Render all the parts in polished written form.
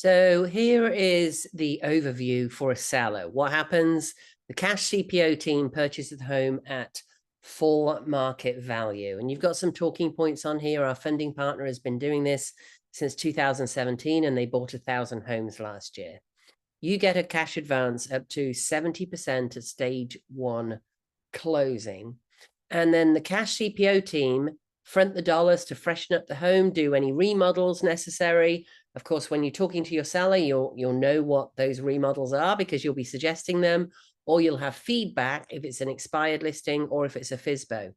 So here is the overview for a seller. What happens? The CashCPO team purchases the home at full market value. And you've got some talking points on here. Our funding partner has been doing this since 2017, and they bought 1,000 homes last year. You get a cash advance up to 70% at stage one closing. And then the CashCPO team front the dollars to freshen up the home, do any remodels necessary. Of course, when you're talking to your seller, you'll know what those remodels are because you'll be suggesting them, or you'll have feedback if it's an expired listing or if it's a FSBO.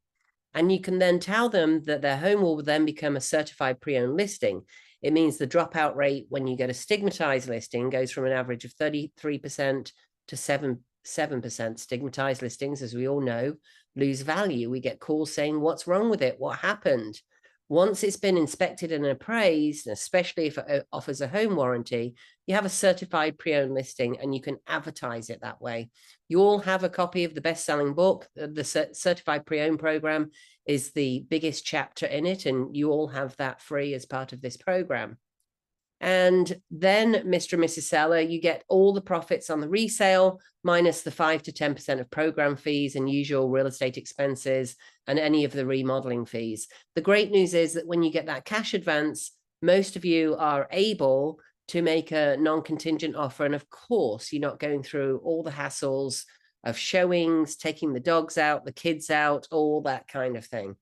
And you can then tell them that their home will then become a certified pre-owned listing. It means the dropout rate when you get a stigmatized listing goes from an average of 33% to 7%. Stigmatized listings, as we all know, lose value. We get calls saying, what's wrong with it? What happened? Once it's been inspected and appraised, especially if it offers a home warranty, you have a certified pre-owned listing and you can advertise it that way. You all have a copy of the best-selling book. The Certified Pre-Owned program is the biggest chapter in it, and you all have that free as part of this program. And then, Mr. and Mrs. Seller, you get all the profits on the resale, minus the 5 to 10% of program fees and usual real estate expenses and any of the remodeling fees. The great news is that when you get that cash advance, most of you are able to make a non-contingent offer. And of course, you're not going through all the hassles of showings, taking the dogs out, the kids out, all that kind of thing.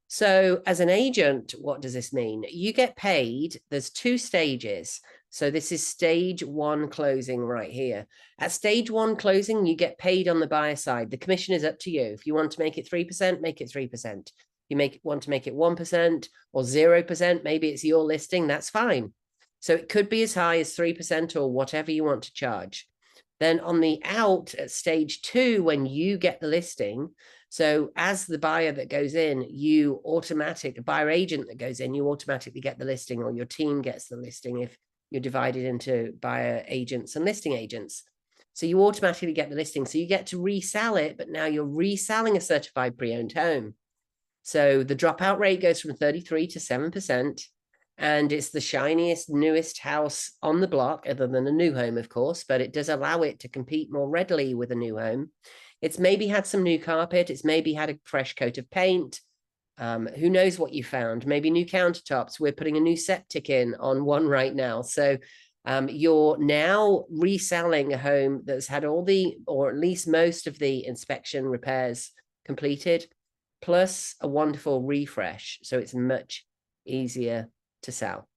So as an agent, what does this mean? You get paid. There's two stages. So this is stage one closing right here. At stage one closing, you get paid on the buyer side. The commission is up to you. If you want to make it 3%, make it 3%. You want to make it 1% or 0%, maybe it's your listing, that's fine. So it could be as high as 3% or whatever you want to charge. Then on the out at stage two, when you get the listing, so as the buyer that goes in, buyer agent that goes in, you automatically get the listing, or your team gets the listing if you're divided into buyer agents and listing agents. So you automatically get the listing. So you get to resell it, but now you're reselling a certified pre-owned home. So the dropout rate goes from 33 to 7%. And it's the shiniest, newest house on the block, other than a new home, of course, but it does allow it to compete more readily with a new home. It's maybe had some new carpet. It's maybe had a fresh coat of paint. Who knows what you found? Maybe new countertops. We're putting a new septic in on one right now. So you're now reselling a home that's had all the, or at least most of the inspection repairs completed, plus a wonderful refresh. So it's much easier to sell.